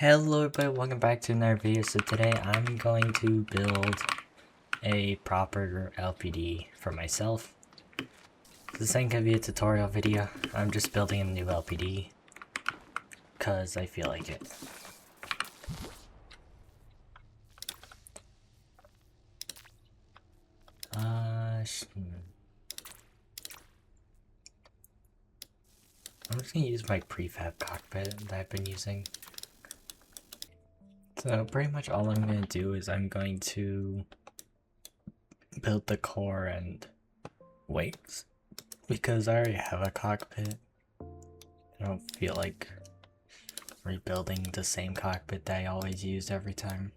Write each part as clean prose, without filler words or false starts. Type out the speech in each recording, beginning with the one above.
Hello everybody, welcome back to another video. So today I'm going to build a proper LPD for myself. This ain't gonna be a tutorial video, I'm just building a new LPD because I feel like it. I'm just gonna use my prefab cockpit that I've been using. So pretty much all I'm going to do is I'm going to build the core and wings because I already have a cockpit. I don't feel like rebuilding the same cockpit that I always use every time.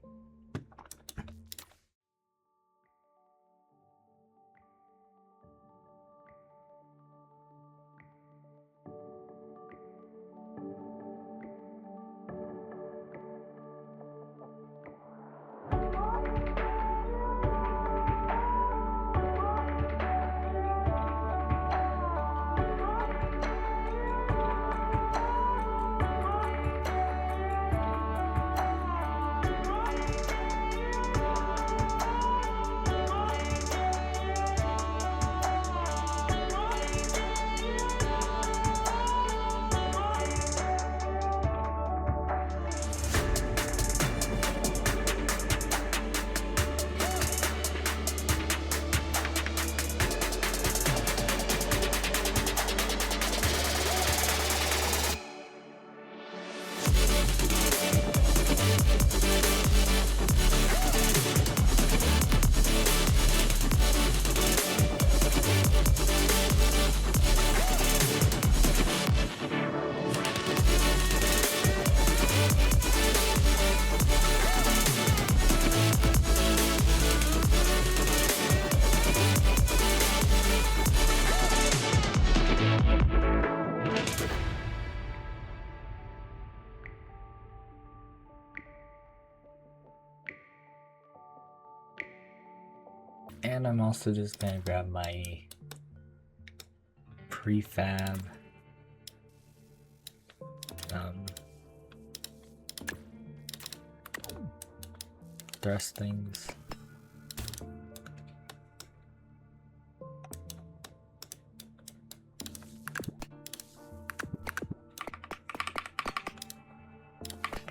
And I'm also just gonna grab my prefab thrust things.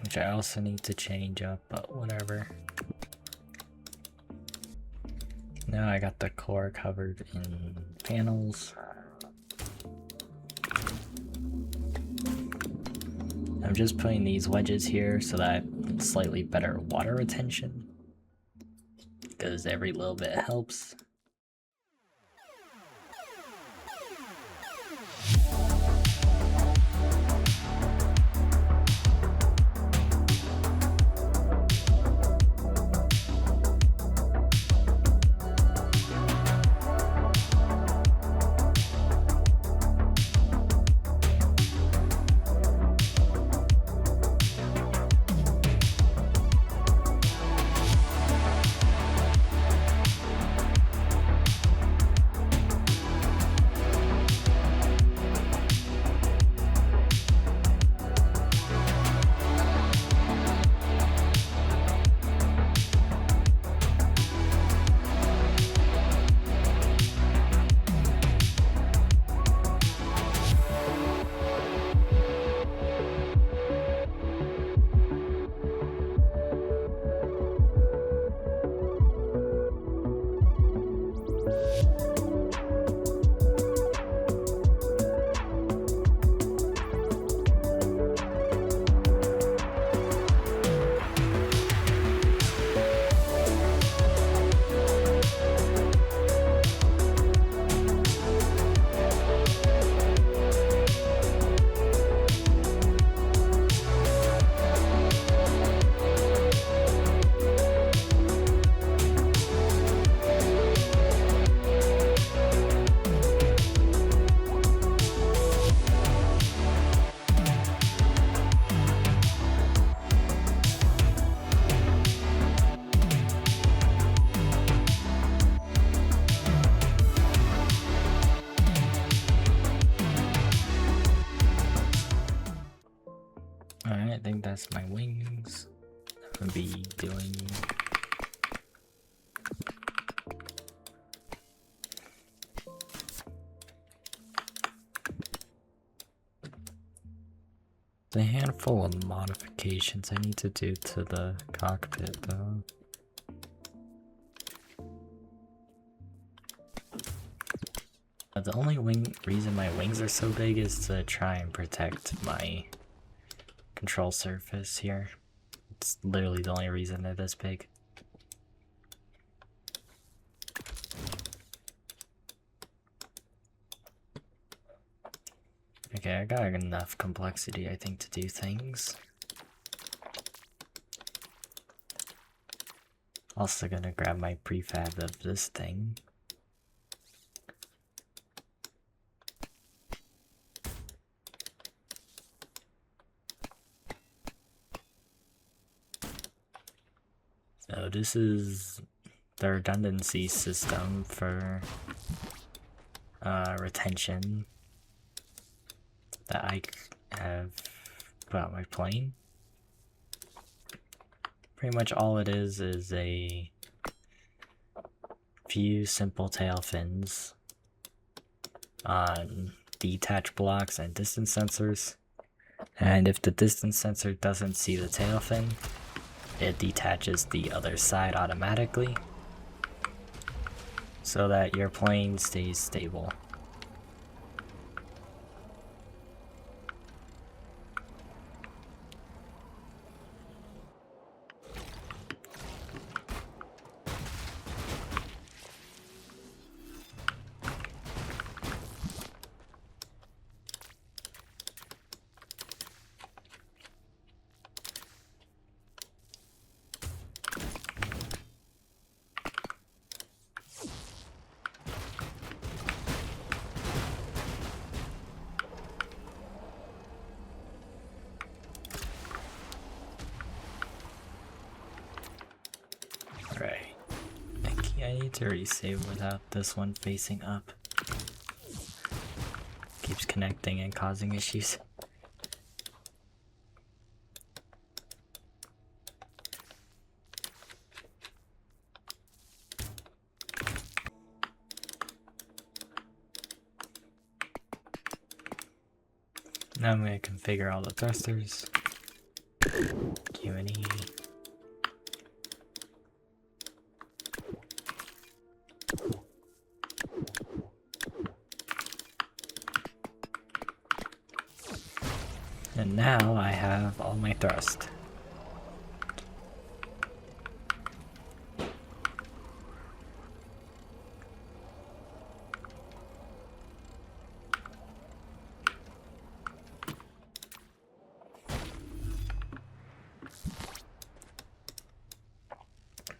Which I also need to change up, but whatever. Now I got the core covered in panels. I'm just putting these wedges here so that slightly better water retention, because every little bit helps. wings. I'm gonna be doing a handful of modifications I need to do to the cockpit though. The only reason my wings are so big is to try and protect my control surface here. It's literally the only reason they're this big. Okay, I got enough complexity, I think, to do things. Also gonna grab my prefab of this thing. So this is the redundancy system for retention that I have put on my plane. Pretty much all it is a few simple tail fins on detach blocks and distance sensors. And if the distance sensor doesn't see the tail fin, it detaches the other side automatically so that your plane stays stable. I need to resave without this one facing up. Keeps connecting and causing issues. Now I'm going to configure all the thrusters. Q&E. And now I have all my thrust.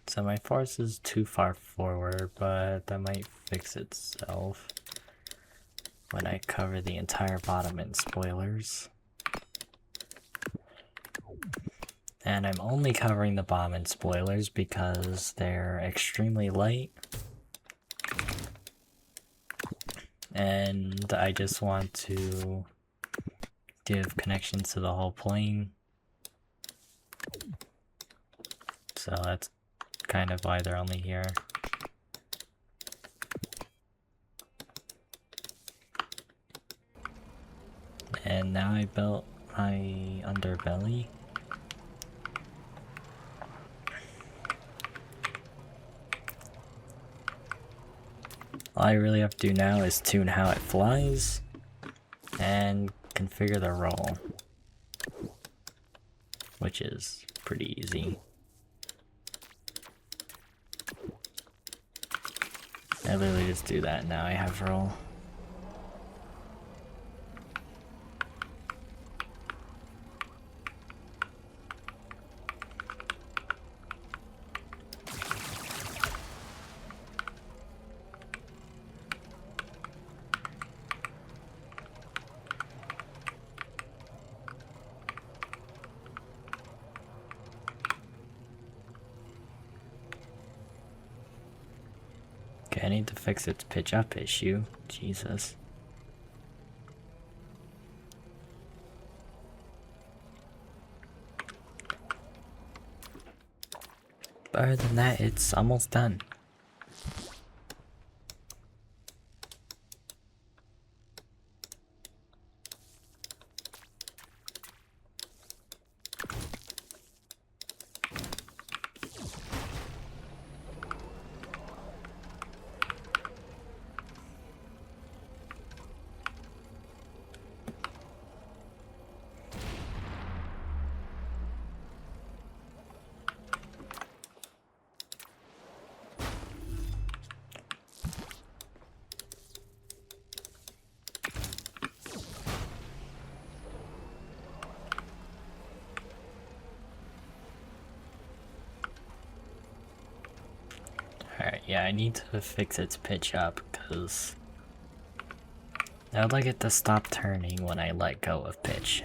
So my force is too far forward, but that might fix itself when I cover the entire bottom in spoilers. And I'm only covering the bottom in spoilers because they're extremely light. And I just want to give connections to the whole plane. So that's kind of why they're only here. And now I built my underbelly. All I really have to do now is tune how it flies and configure the roll, which is pretty easy. I literally just do that now. I have roll. Okay, I need to fix its pitch up issue. Jesus. other than that, it's almost done. Alright, yeah, I need to fix its pitch up, because I would like it to stop turning when I let go of pitch.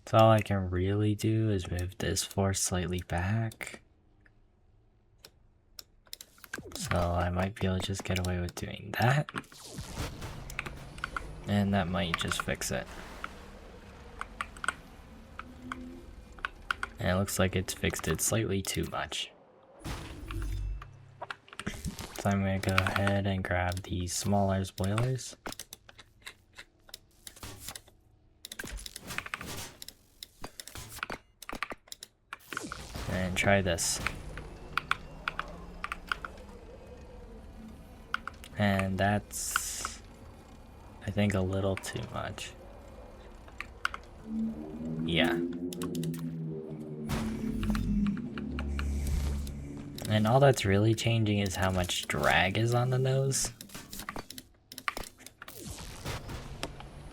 So all I can really do is move this force slightly back. So I might be able to just get away with doing that. And that might just fix it. And it looks like it's fixed it slightly too much. So I'm gonna go ahead and grab these smaller spoilers. And try this. And that's, I think, a little too much. Yeah. And all that's really changing is how much drag is on the nose.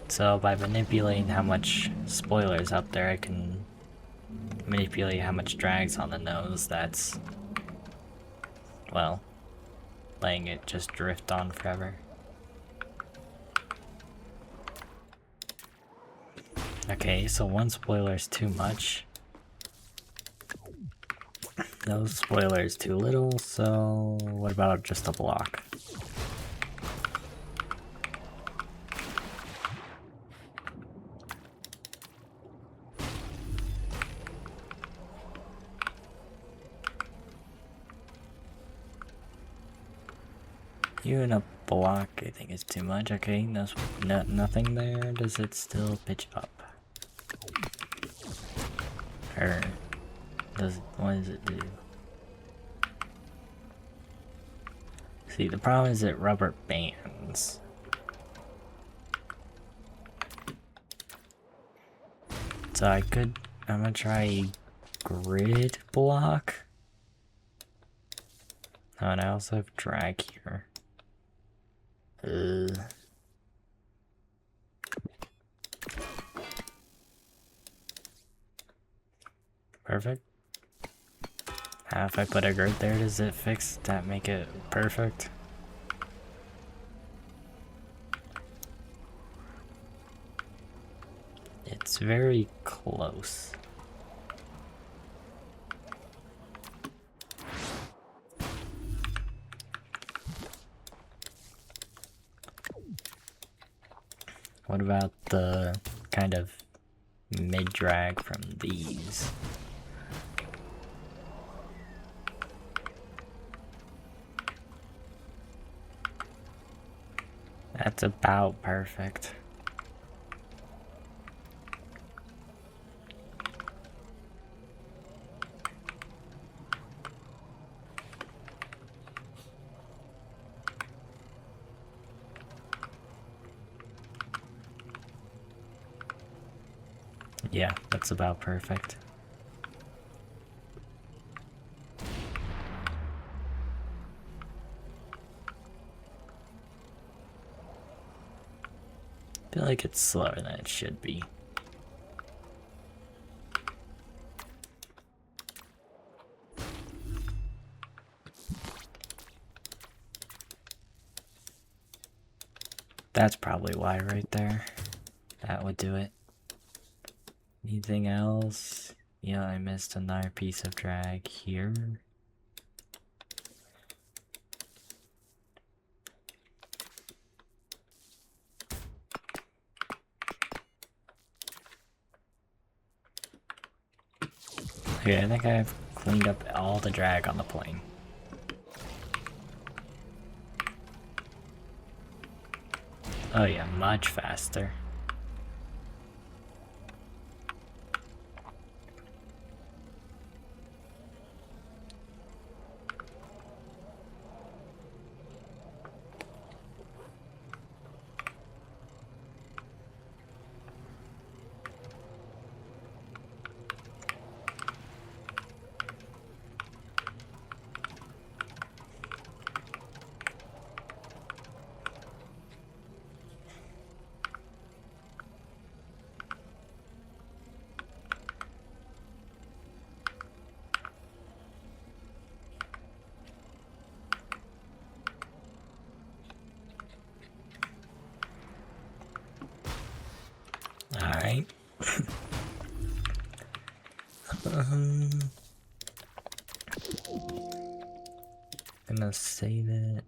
So by manipulating how much spoilers up there, I can manipulate how much drag's on the nose. That's, well, letting it just drift on forever. Okay, so one spoiler is too much. No spoiler is too little, so what about just a block? Even a block, I think, is too much. Okay, nothing there. Does it still pitch up? Or what does it do? See, the problem is it rubber bands. So I'm gonna try grid block. Oh, and I also have drag here. Perfect. If I put a grid there, does it fix that? Make it perfect? It's very close. What about the kind of mid-drag from these? That's about perfect. Yeah, that's about perfect. I feel like it's slower than it should be. That's probably why right there. That would do it. Anything else? Yeah, I missed another piece of drag here. Okay, I think I've cleaned up all the drag on the plane. Oh yeah, much faster. Alright. Gonna save it.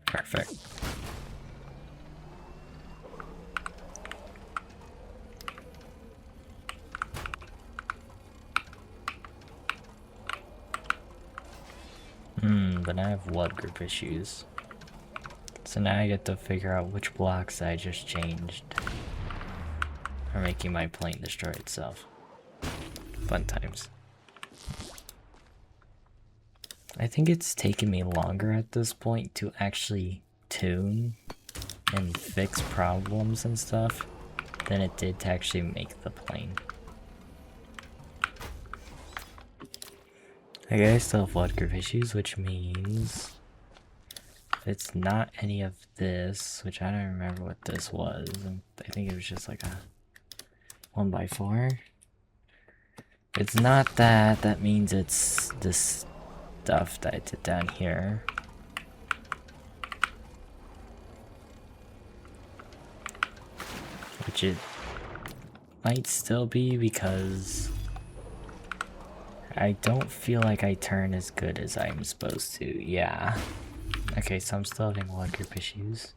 Perfect. But I have blood group issues. So now I get to figure out which blocks I just changed are making my plane destroy itself. Fun times. I think it's taken me longer at this point to actually tune and fix problems and stuff than it did to actually make the plane. Okay, I still have blood group issues, which means it's not any of this, which I don't remember what this was. I think it was just like a 1x4. It's not that, that means it's this stuff that I did down here. Which it might still be because I don't feel like I turn as good as I'm supposed to. Yeah. Okay, so I'm still having blood group issues.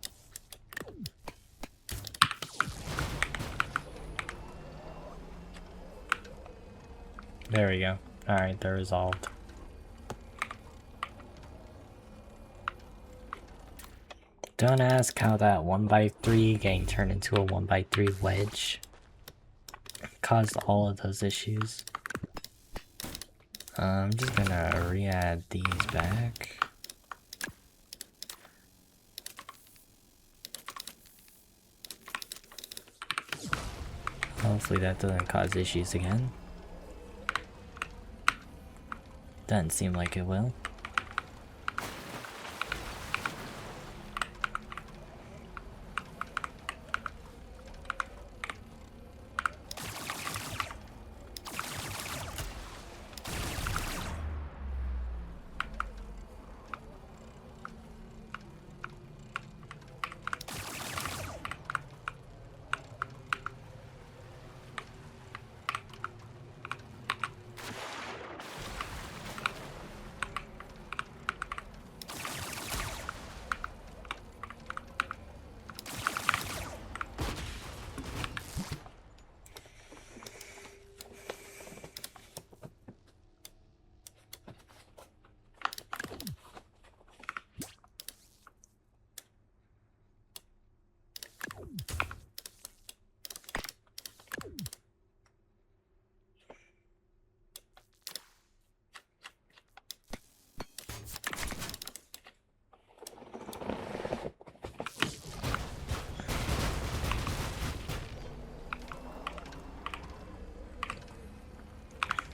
There we go. Alright, they're resolved. Don't ask how that 1x3 getting turned into a 1x3 wedge caused all of those issues. I'm just gonna re-add these back. Hopefully that doesn't cause issues again. Doesn't seem like it will.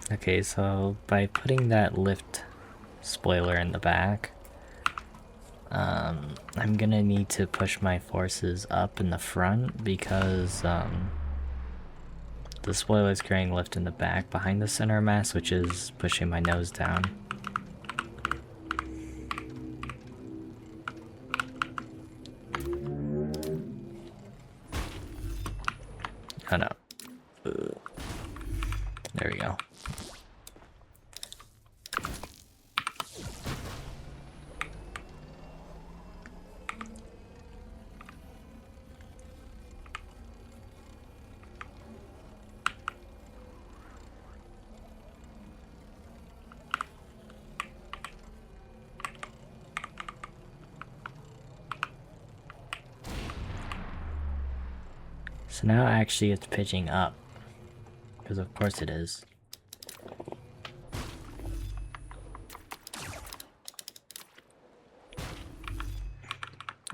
Okay, so by putting that lift spoiler in the back, I'm gonna need to push my forces up in the front because the spoiler is carrying lift in the back behind the center mass, which is pushing my nose down. Oh no. There we go. So now actually it's pitching up. Because of course it is.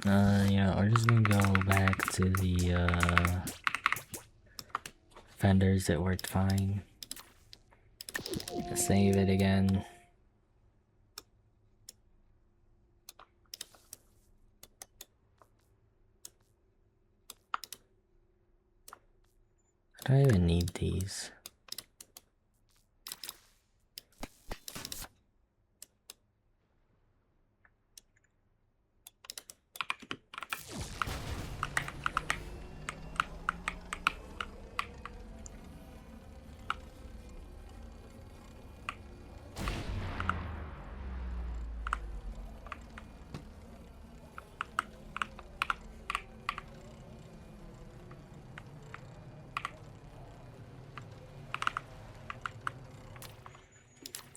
Yeah, we're just gonna go back to the fenders. It worked fine. Save it again. I don't even need these.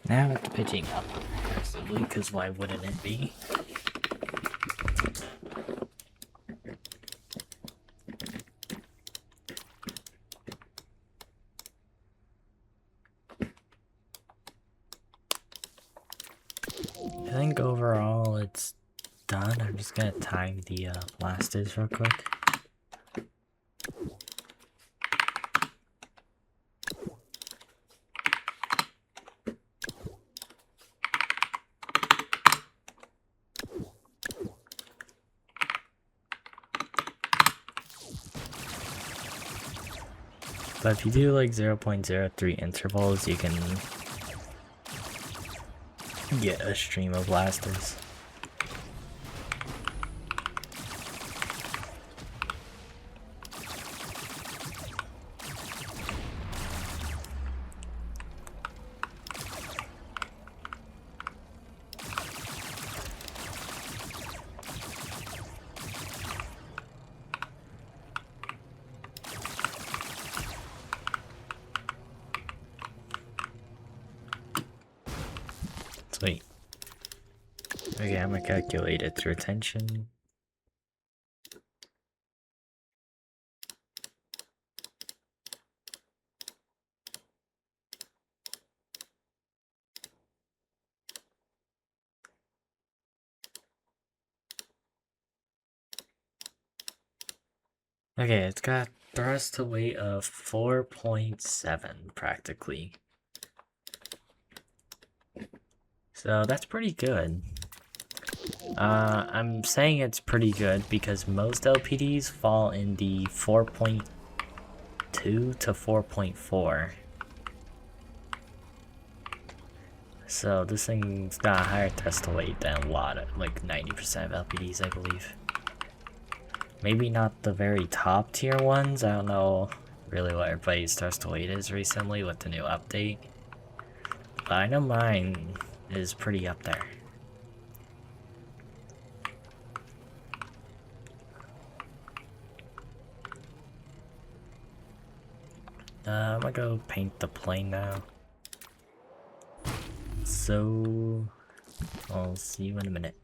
Now it's pitching up aggressively, because why wouldn't it be? I think overall it's done. I'm just gonna time the blasters real quick. But if you do like 0.03 intervals, you can get a stream of blasters. Sweet. Okay, I'm gonna calculate it through attention. Okay, it's got thrust to weight of 4.7 practically. So that's pretty good. I'm saying it's pretty good because most LPDs fall in the 4.2 to 4.4. So this thing's got a higher thrust to weight than a lot of, like 90% of LPDs, I believe. Maybe not the very top tier ones. I don't know really what everybody's thrust to weight is recently with the new update. But I know mine is pretty up there. I'm gonna go paint the plane now. So, I'll see you in a minute.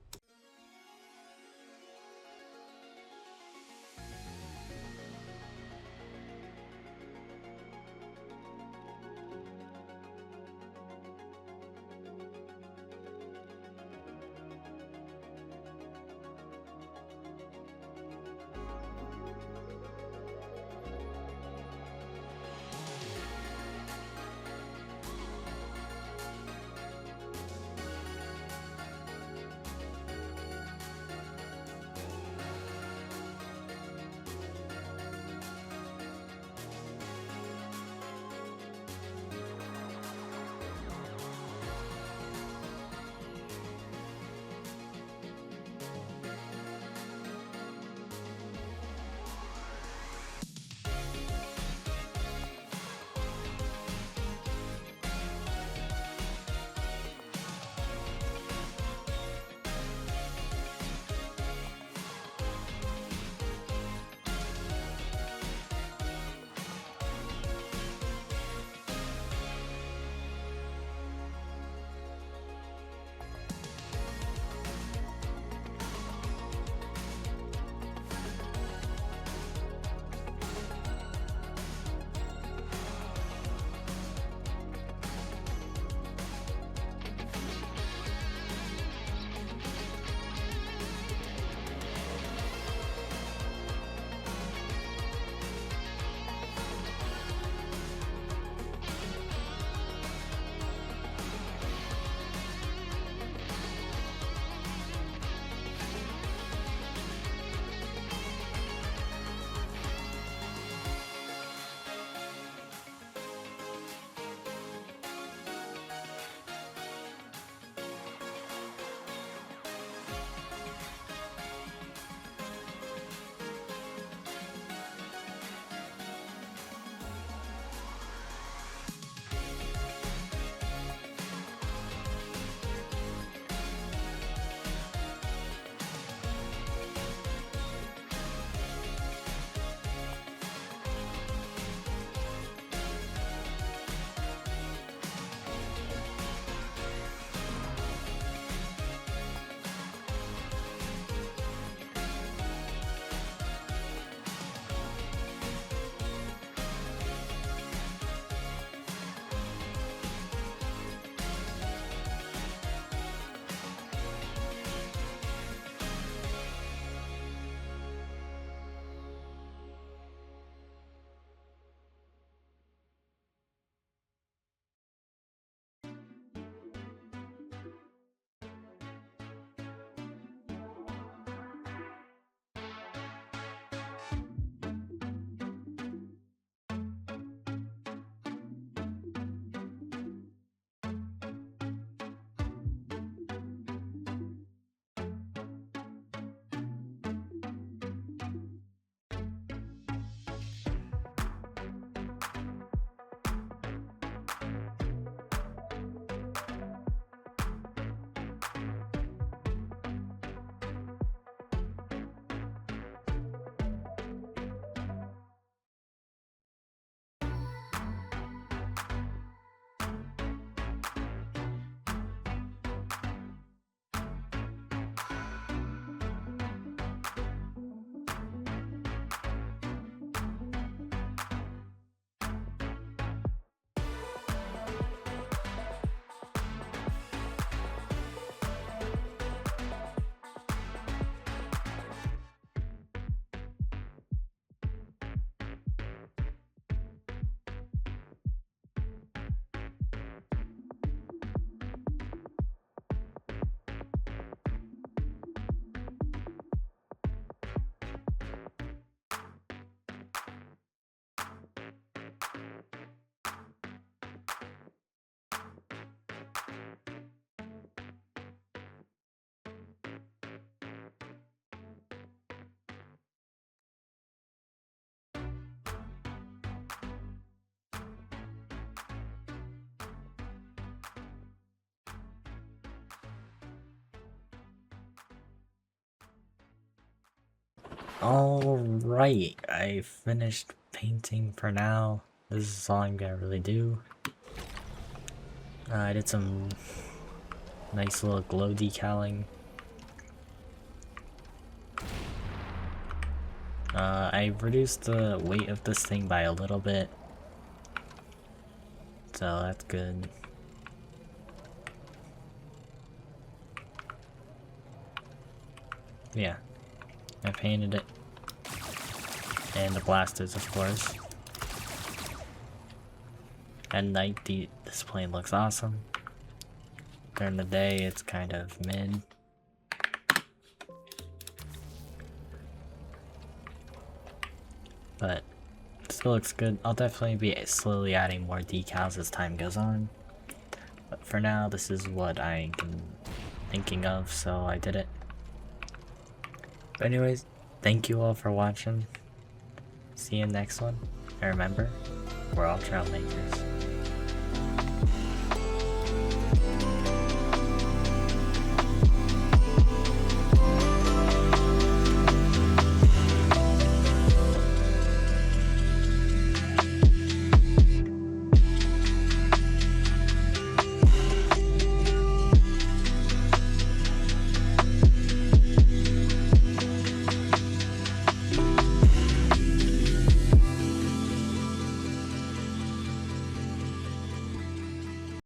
Alright, I finished painting for now. This is all I'm gonna really do. I did some nice little glow decaling. I reduced the weight of this thing by a little bit, so that's good. Yeah, I painted it. And the blasters, of course. At night, this plane looks awesome. During the day, it's kind of mid. But it still looks good. I'll definitely be slowly adding more decals as time goes on. But for now, this is what I'm thinking of, so I did it. But anyways, thank you all for watching. See you next one. And remember, we're all Trailmakers.